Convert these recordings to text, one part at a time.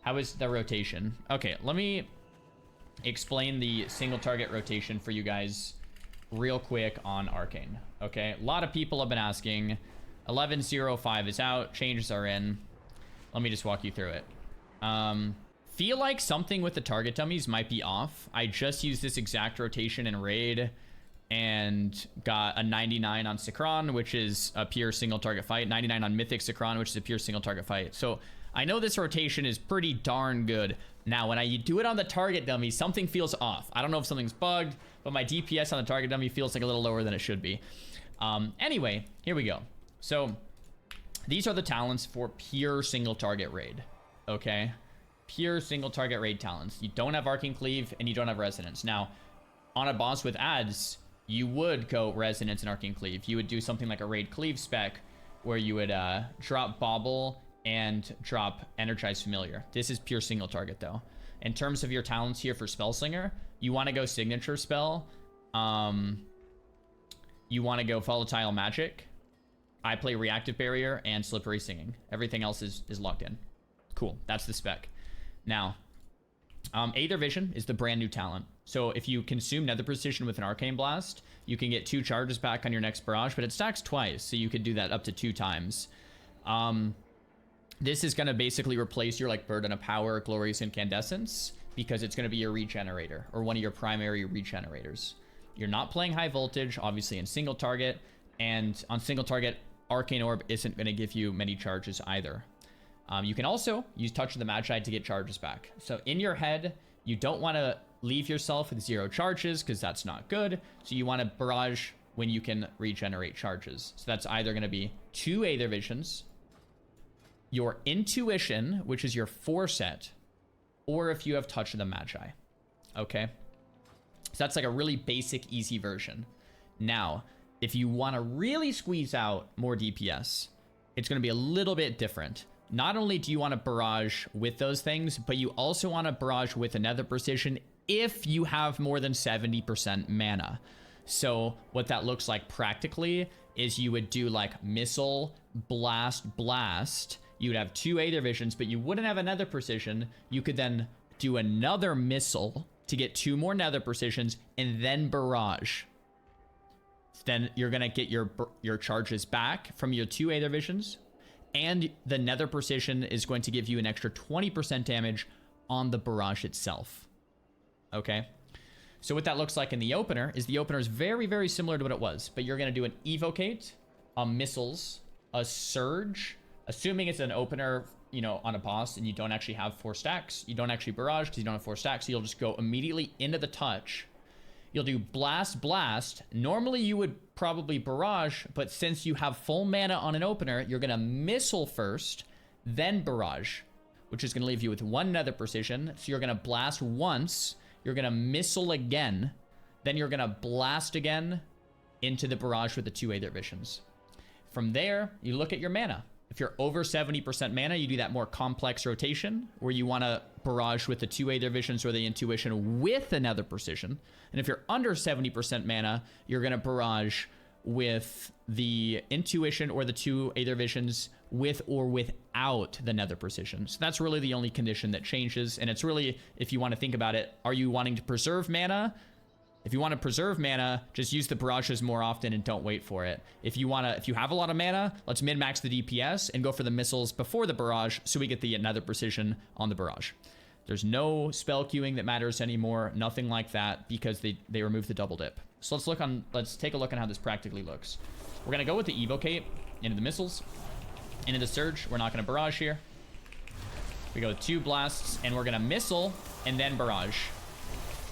How is the rotation? Okay, let me explain the single target rotation for you guys real quick on Arcane. Okay, a lot of people have been asking. 11.05 is out, changes are in. Let me just walk you through it. Feel like something with the target dummies might be off. I just used this exact rotation in Raid and got a 99 on Sikron, which is a pure single target fight. 99 on Mythic Sikron, which is a pure single target fight. So I know this rotation is pretty darn good. Now, when I do it on the target dummy, something feels off. I don't know if something's bugged, but my DPS on the target dummy feels like a little lower than it should be. Anyway, here we go. So these are the talents for pure single target raid. Okay, pure single target raid talents. You don't have Arcane Cleave and you don't have Resonance. Now, on a boss with ads, you would go Resonance and Arcane Cleave. You would do something like a Raid Cleave spec where you would drop Bobble and drop Energized Familiar. This is pure single target though. In terms of your talents here for Spellslinger, you want to go Signature Spell. You want to go Volatile Magic. I play Reactive Barrier and Slippery Singing. Everything else is locked in. Cool, that's the spec. Now, Aether Vision is the brand new talent. So if you consume Nether Precision with an Arcane Blast, you can get 2 charges back on your next barrage, but it stacks twice, so you could do that up to 2 times. This is going to basically replace your like Burden of Power, Glorious Incandescence, because it's going to be your regenerator, or one of your primary regenerators. You're not playing high voltage, obviously in single target, and on single target, Arcane Orb isn't going to give you many charges either. You can also use Touch of the Magi to get charges back. So in your head, you don't want to leave yourself with 0 charges because that's not good. So you want to barrage when you can regenerate charges. So that's either going to be 2 Aether Visions, your Intuition, which is your 4 set, or if you have Touch of the Magi. Okay? So that's like a really basic, easy version. Now, if you want to really squeeze out more DPS, it's going to be a little bit different. Not only do you want to barrage with those things, but you also want to barrage with another precision if you have more than 70% mana. So what that looks like practically is you would do like Missile, Blast, Blast. You would have 2 Aether Visions, but you wouldn't have another precision. You could then do another Missile to get 2 more Nether Precisions and then barrage. Then you're going to get your charges back from your 2 Aether Visions. And the Nether Precision is going to give you an extra 20% damage on the barrage itself. Okay? So what that looks like in the opener is very, very similar to what it was. But you're going to do an Evocate, a Missiles, a Surge. Assuming it's an opener, you know, on a boss and you don't actually have 4 stacks. You don't actually barrage because you don't have 4 stacks. So you'll just go immediately into the touch. You'll do Blast, Blast. Normally you would probably barrage, but since you have full mana on an opener, you're going to Missile first, then barrage, which is going to leave you with 1 Nether Precision. So you're going to blast once, you're going to Missile again, then you're going to blast again into the barrage with the 2 Aether Visions. From there, you look at your mana. If you're over 70% mana, you do that more complex rotation where you want to barrage with the 2 Aether Visions or the Intuition with another precision. And if you're under 70% mana, you're going to barrage with the Intuition or the 2 Aether Visions with or without the Nether Precision. So that's really the only condition that changes. And it's really, if you want to think about it, are you wanting to preserve mana? If you want to preserve mana, just use the barrages more often and don't wait for it. If you have a lot of mana, let's min-max the DPS and go for the missiles before the barrage so we get the Nether Precision on the barrage. There's no spell queuing that matters anymore, nothing like that, because they removed the double dip. So let's take a look at how this practically looks. We're gonna go with the Evocate into the missiles, into the Surge. We're not gonna barrage here. We go with 2 blasts and we're gonna missile and then barrage.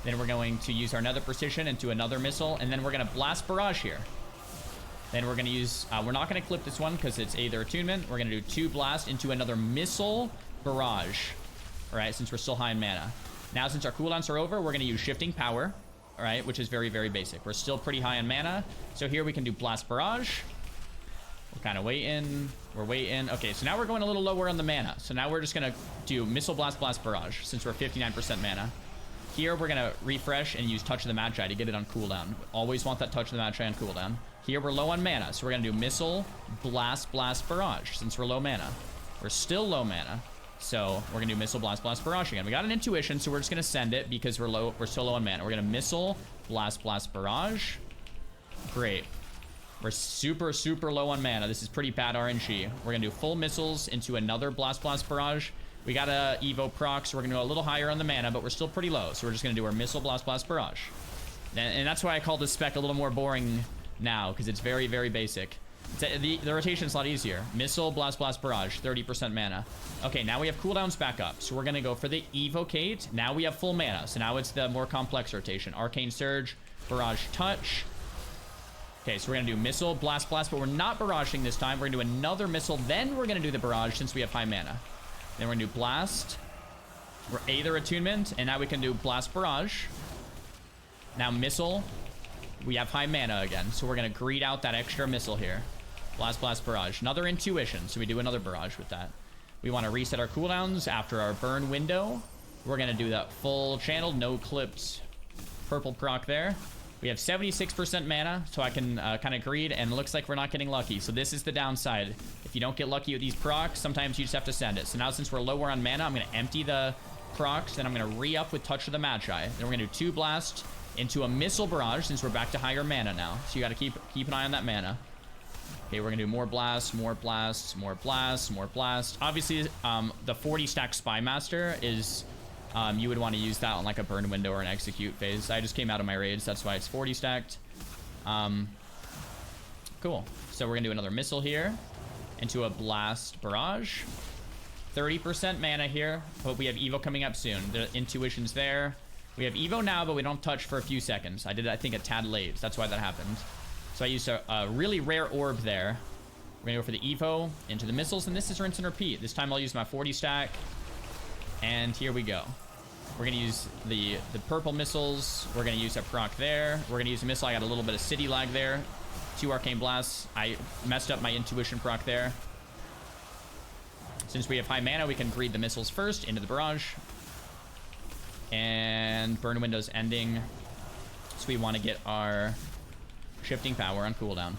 Then we're going to use our Nether Precision into another missile, and then we're going to blast barrage here. Then we're going to use, we're not going to clip this one because it's Aether Attunement. We're going to do 2 blast into another missile barrage. All right, since we're still high in mana. Now, since our cooldowns are over, we're going to use Shifting Power, all right, which is very, very basic. We're still pretty high in mana. So here we can do blast barrage. We're kind of waiting. We're waiting. Okay, so now we're going a little lower on the mana. So now we're just going to do missile blast, blast barrage since we're 59% mana. Here, we're going to refresh and use Touch of the Magi to get it on cooldown. Always want that Touch of the Magi on cooldown. Here, we're low on mana, so we're going to do Missile, Blast, Blast, Barrage, since we're low mana. We're still low mana. So we're gonna do Missile, Blast, Blast, Barrage again. We got an Intuition, so we're just gonna send it because we're so low on mana. We're gonna Missile, Blast, Blast, Barrage. Great. We're super, super low on mana. This is pretty bad RNG. We're gonna do full missiles into another Blast, Blast, Barrage. We got a Evo proc, so we're gonna go a little higher on the mana, but we're still pretty low. So we're just gonna do our Missile, Blast, Blast, Barrage. And that's why I call this spec a little more boring now, because it's very, very basic. The rotation's a lot easier. Missile, Blast, Blast, Barrage, 30% mana. Okay, now we have cooldowns back up. So we're gonna go for the Evocate. Now we have full mana, so now it's the more complex rotation. Arcane Surge, Barrage Touch. Okay, so we're gonna do Missile, Blast, Blast, but we're not barraging this time. We're gonna do another Missile, then we're gonna do the Barrage since we have high mana. Then we're gonna do Blast. We're Aether Attunement, and now we can do Blast, Barrage. Now Missile. We have high mana again, so we're gonna greed out that extra Missile here. Blast, Blast, Barrage. Another Intuition, so we do another Barrage with that. We wanna reset our cooldowns after our burn window. We're gonna do that full channel, no clipped purple proc there. We have 76% mana, so I can kind of greed, and it looks like we're not getting lucky. So this is the downside. If you don't get lucky with these procs, sometimes you just have to send it. So now since we're lower on mana, I'm going to empty the procs, then I'm going to re-up with Touch of the Magi. Then we're going to do 2 Blast into a Missile Barrage since we're back to higher mana now. So you got to keep an eye on that mana. Okay, we're going to do more Blasts, more Blasts, more Blasts, more Blasts. Obviously, the 40 stack Spy Master is... you would want to use that on like a burn window or an execute phase. I just came out of my raids, that's why it's 40 stacked. Cool. So we're gonna do another Missile here into a Blast Barrage. 30% mana here, but we have Evo coming up soon. The Intuition's there. We have Evo now, but we don't touch for a few seconds. I did, I think, a tad late. That's why that happened. So I used a really rare orb there. We're gonna go for the Evo into the missiles, and this is rinse and repeat. This time I'll use my 40 stack. And here we go. We're gonna use the purple missiles. We're gonna use a proc there. We're gonna use a missile. I got a little bit of city lag there. 2 arcane blasts. I messed up my intuition proc there. Since we have high mana, we can greed the missiles first into the barrage. And burn window's ending. So we want to get our shifting power on cooldown.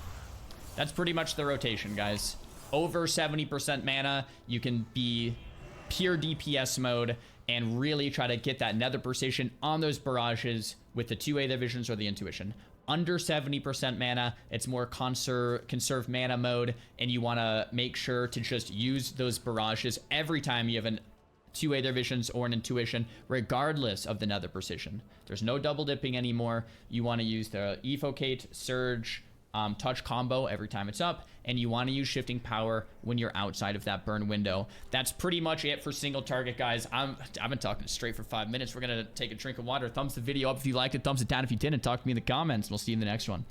That's pretty much the rotation, guys. Over 70% mana, you can be pure DPS mode and really try to get that nether precision on those barrages with the 2A divisions or the intuition. Under 70% mana, it's more conserve mana mode, and you want to make sure to just use those barrages every time you have an 2A divisions or an intuition, regardless of the nether precision. There's no double dipping anymore. You want to use the Evocate, Surge, touch combo every time it's up, and you want to use shifting power when you're outside of that burn window. That's pretty much it for single target, guys. I've been talking straight for 5 minutes. We're gonna take a drink of water. Thumbs the video up if you liked it, thumbs it down if you didn't. Talk to me in the comments, and we'll see you in the next one.